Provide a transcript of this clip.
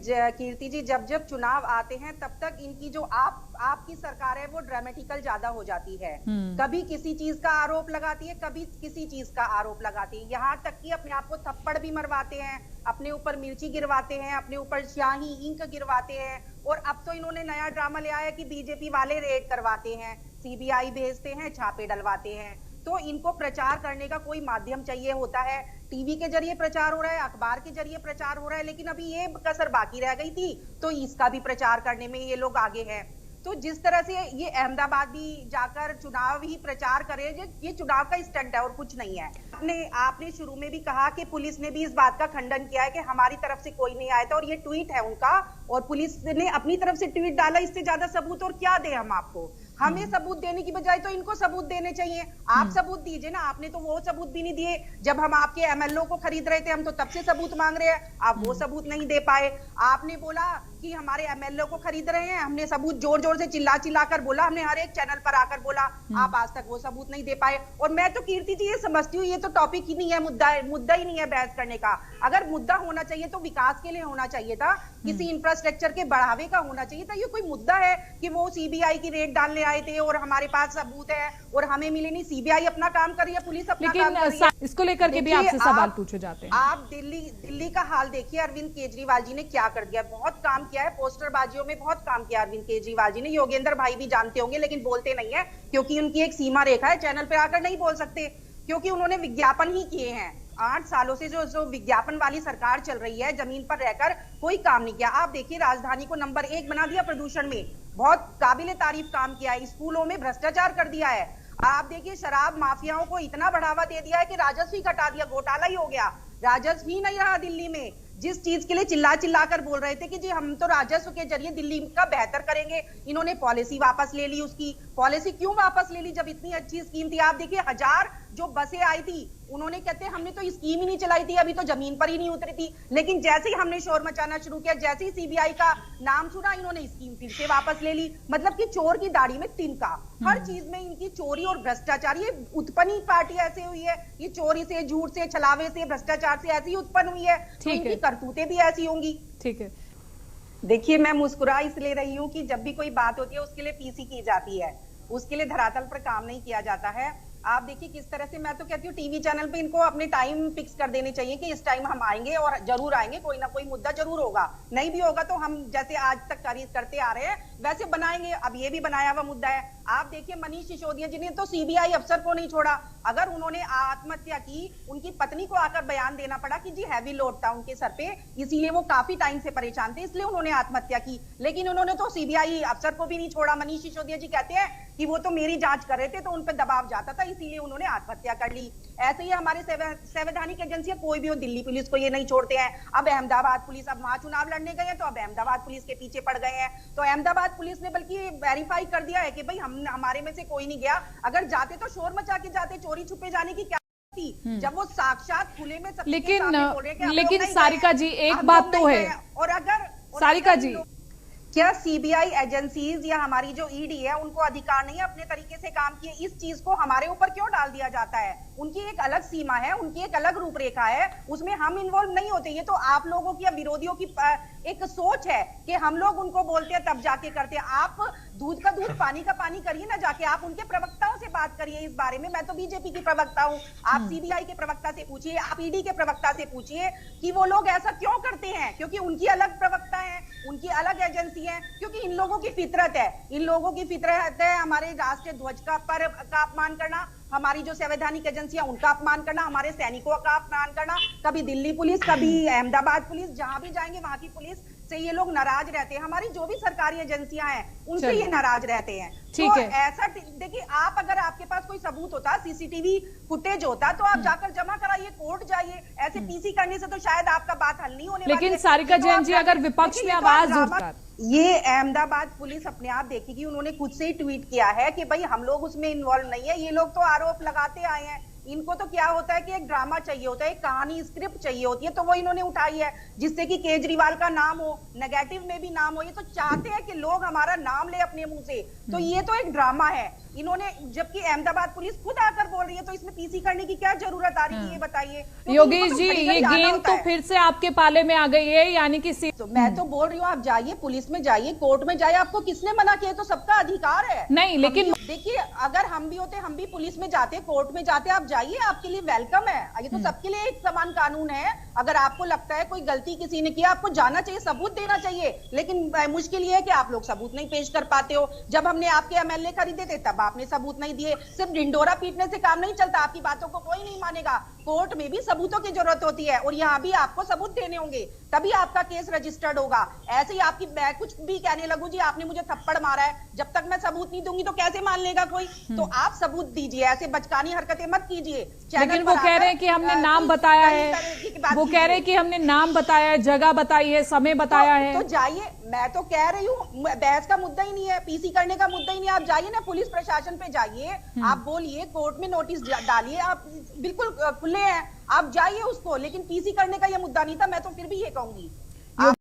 कीर्ति जी, जब जब चुनाव आते हैं तब तक इनकी जो आपकी सरकार है वो ड्रामेटिकल ज्यादा हो जाती है। कभी किसी चीज का आरोप लगाती है, कभी किसी चीज का आरोप लगाती है, यहाँ तक कि अपने आप को थप्पड़ भी मरवाते हैं, अपने ऊपर मिर्ची गिरवाते हैं, अपने ऊपर स्याही इंक गिरवाते हैं। और अब तो इन्होंने नया ड्रामा ले आया कि बीजेपी वाले रेड करवाते हैं, सीबीआई भेजते हैं, छापे डलवाते हैं। तो इनको प्रचार करने का कोई माध्यम चाहिए होता है, टीवी के जरिए प्रचार हो रहा है, अखबार के जरिए प्रचार हो रहा है, लेकिन अभी ये कसर बाकी रह गई थी, तो इसका भी प्रचार करने में ये लोग आगे हैं। तो जिस तरह से ये अहमदाबाद भी जाकर चुनाव ही प्रचार करे, ये चुनाव का स्टंट है और कुछ नहीं है। आपने शुरू में भी कहा कि पुलिस ने भी इस बात का खंडन किया है कि हमारी तरफ से कोई नहीं आया था, और ये ट्वीट है उनका, और पुलिस ने अपनी तरफ से ट्वीट डाला। इससे ज्यादा सबूत और क्या दे हम आपको? हमें सबूत देने की बजाय तो इनको सबूत देने चाहिए। आप सबूत दीजिए ना, आपने तो वो सबूत भी नहीं दिए। जब हम आपके एमएलओ को खरीद रहे थे, हम तो तब से सबूत मांग रहे हैं, आप वो सबूत नहीं दे पाए। आपने बोला कि हमारे एमएलओ को खरीद रहे हैं, हमने सबूत जोर जोर से चिल्ला चिल्ला कर बोला, हमने हर एक चैनल पर आकर बोला, आप आज तक वो सबूत नहीं दे पाए। और मैं तो कीर्ति जी ये समझती हूँ, ये तो टॉपिक ही नहीं है, मुद्दा ही नहीं है बहस करने का। अगर मुद्दा होना चाहिए तो विकास के लिए होना चाहिए था, किसी इंफ्रास्ट्रक्चर के बढ़ावे का होना चाहिए था। ये कोई मुद्दा है कि वो सीबीआई की रेड डालने आए थे और हमारे पास सबूत है और हमें मिले नहीं? सीबीआई अपना काम कर रही है, पुलिस अपना काम कर रही है। इसको लेकर के भी आपसे सवाल पूछे जाते हैं। आप दिल्ली का हाल देखिए, अरविंद केजरीवाल जी ने क्या कर दिया। बहुत काम किया है, पोस्टरबाजियों में बहुत काम किया अरविंद केजरीवाल जी ने। योगेंद्र भाई भी जानते होंगे, लेकिन बोलते नहीं है क्योंकि उनकी एक सीमा रेखा है, चैनल पे आकर नहीं बोल सकते, क्योंकि उन्होंने विज्ञापन ही किए हैं। 8 सालों से जो विज्ञापन वाली सरकार चल रही है, जमीन पर रहकर कोई काम नहीं किया। आप देखिए, राजधानी को नंबर 1 बना दिया प्रदूषण में, बहुत काबिले तारीफ काम किया है। स्कूलों में भ्रष्टाचार कर दिया है। आप देखिए, शराब माफियाओं को इतना बढ़ावा दे दिया है कि राजस्व ही घटा दिया, घोटाला ही हो गया, राजस्व ही नहीं रहा दिल्ली में। जिस चीज के लिए चिल्ला चिल्ला कर बोल रहे थे कि जी हम तो राजस्व के जरिए दिल्ली का बेहतर करेंगे, इन्होंने पॉलिसी वापस ले ली। उसकी पॉलिसी क्यों वापस ले ली जब इतनी अच्छी स्कीम थी? आप देखिए, 1000 जो बसें आई थी, उन्होंने कहते हैं हमने तो स्कीम ही नहीं चलाई थी, अभी तो जमीन पर ही नहीं उतरी थी। लेकिन जैसे ही हमने शोर मचाना शुरू किया, जैसे ही सीबीआई का नाम सुना, इन्होंने स्कीम फिर से वापस ले ली। मतलब कि चोर की दाढ़ी में तिनका, हर चीज में इनकी चोरी और भ्रष्टाचार। ये उत्पन्न ही पार्टी ऐसे हुई है, ये चोरी से, झूठ से, छलावे से, भ्रष्टाचार से ऐसी उत्पन्न हुई है, तो इनकी करतूतें भी ऐसी होंगी। ठीक है, देखिए, मैं मुस्कुरा इसलिए रही हूँ कि जब भी कोई बात होती है उसके लिए पीसी की जाती है, उसके लिए धरातल पर काम नहीं किया जाता है। आप देखिए किस तरह से, मैं तो कहती हूँ टीवी चैनल पे इनको अपने टाइम फिक्स कर देने चाहिए कि इस टाइम हम आएंगे और जरूर आएंगे, कोई ना कोई मुद्दा जरूर होगा। नहीं भी होगा तो हम जैसे आज तक करते आ रहे हैं वैसे बनाएंगे। अब ये भी बनाया हुआ मुद्दा है। आप देखिए, मनीष सिसोदिया जी ने तो सीबीआई अफसर को नहीं छोड़ा। अगर उन्होंने आत्महत्या की, उनकी पत्नी को आकर बयान देना पड़ा कि जी हैवी लोड था उनके सर पे, इसीलिए वो काफी टाइम से परेशान थे, इसलिए उन्होंने आत्महत्या की। लेकिन उन्होंने तो सीबीआई अफसर को भी नहीं छोड़ा। मनीष सिसोदिया जी कहते हैं कि वो तो मेरी जांच कर रहे थे, तो उन पर दबाव जाता था, इसीलिए उन्होंने आत्महत्या कर ली। ऐसे ही हमारे संवैधानिक एजेंसियां, कोई भी हो, दिल्ली पुलिस को ये नहीं छोड़ते हैं। अब अहमदाबाद पुलिस, अब वहां चुनाव लड़ने गए हैं तो अब अहमदाबाद पुलिस के पीछे पड़ गए हैं। तो अहमदाबाद पुलिस ने बल्कि वेरीफाई कर दिया है कि भाई हमारे में से कोई नहीं गया। अगर जाते तो शोर मचा के जाते, चोरी छुपे जाने की क्या थी, जब वो साक्षात खुले में सबके सामने बोल रहे हैं कि लेकिन सारिका जी, एक बात तो है, और अगर सारिका जी, क्या सीबीआई एजेंसीज या हमारी जो ईडी है उनको अधिकार नहीं है अपने तरीके से काम किए? इस चीज को हमारे ऊपर क्यों डाल दिया जाता है? उनकी एक अलग सीमा है, उनकी एक अलग रूपरेखा है, उसमें हम इन्वॉल्व नहीं होते। ये तो आप लोगों की या विरोधियों की एक सोच है कि हम लोग उनको बोलते हैं तब जाके करते हैं। आप दूध का दूध पानी का पानी करिए ना, जाके आप उनके प्रवक्ताओं से बात करिए इस बारे में। मैं तो बीजेपी की प्रवक्ता हूँ, आप सीबीआई के प्रवक्ता से पूछिए, आप ईडी के प्रवक्ता से पूछिए कि वो लोग ऐसा क्यों करते हैं, क्योंकि उनकी अलग प्रवक्ता है, उनकी अलग एजेंसी है, क्योंकि इन लोगों की फितरत है। इन लोगों की फितरत है हमारे राष्ट्रीय ध्वज का अपमान करना, हमारी जो संवैधानिक एजेंसियां उनका अपमान करना, हमारे सैनिकों का अपमान करना। कभी दिल्ली पुलिस, कभी अहमदाबाद पुलिस, जहां भी जाएंगे वहां की पुलिस से ये लोग नाराज रहते हैं। हमारी जो भी सरकारी एजेंसियां हैं उनसे ये नाराज रहते हैं। ठीक तो है, ऐसा देखिए, आप अगर आपके पास कोई सबूत होता, सीसीटीवी फुटेज होता, तो आप जाकर जमा कराइए, कोर्ट जाइए। ऐसे पीसी करने से तो शायद आपका बात हल नहीं होने वाली है। लेकिन सारिका जैन जी, अगर विपक्ष में आवाज उठता, ये अहमदाबाद पुलिस अपने आप देखेगी, उन्होंने खुद से ही ट्वीट किया है कि भाई हम लोग उसमें इन्वॉल्व नहीं है। ये लोग तो आरोप लगाते आए हैं, इनको तो क्या होता है कि एक ड्रामा चाहिए होता है, एक कहानी स्क्रिप्ट चाहिए होती है, तो वो इन्होंने उठाई है जिससे कि केजरीवाल का नाम हो, नेगेटिव में भी नाम हो। ये तो चाहते हैं कि लोग हमारा नाम ले अपने मुंह से, तो ये तो एक ड्रामा है। इन्होंने, जबकि अहमदाबाद पुलिस खुद आकर बोल रही है, तो इसमें पीसी करने की क्या जरूरत आ रही थी, ये बताइए। योगेश जी, ये गेम तो फिर से आपके पाले में आ गई है, यानी कि तो मैं तो बोल रही हूँ, आप जाइए, पुलिस में जाइए, कोर्ट में जाइए, आपको किसने मना किया? तो सबका अधिकार है। नहीं, लेकिन देखिए, अगर हम भी होते, हम भी पुलिस में जाते, कोर्ट में जाते, आप जाइए, आपके लिए वेलकम है। ये तो सबके लिए एक समान कानून है। अगर आपको लगता है कोई गलती किसी ने किया, आपको जाना चाहिए, सबूत देना चाहिए। लेकिन मुश्किल ये है कि आप लोग सबूत नहीं पेश कर पाते हो। जब हमने आपके एमएलए खरीदे थे, तब आपने सबूत नहीं दिए। सिर्फ ढिंडोरा पीटने से काम नहीं चलता, आपकी बातों को कोई नहीं मानेगा। कोर्ट में भी सबूतों की जरूरत होती है, और यहाँ भी आपको सबूत देने होंगे, तभी आपका केस रजिस्टर्ड होगा। ऐसे ही आपकी, मैं कुछ भी कहने लगूं, जी आपने मुझे थप्पड़ मारा है, जब तक मैं सबूत नहीं दूंगी तो कैसे मान लेगा कोई? तो आप सबूत दीजिए, ऐसे बचकानी हरकतें मत कीजिए। लेकिन वो कह रहे हैं कि हमने नाम बताया है, वो कह रहे हैं कि हमने नाम बताया है, जगह बताई है, समय बताया है। तो जाइए, मैं तो कह रही हूँ, बहस का मुद्दा ही नहीं है, पीसी करने का मुद्दा ही नहीं है। आप जाइए ना, पुलिस प्रशासन पे जाइए, आप बोलिए, कोर्ट में नोटिस डालिए, आप बिल्कुल खुले हैं, आप जाइए उसको। लेकिन पीसी करने का ये मुद्दा नहीं था, मैं तो फिर भी ये कहूंगी।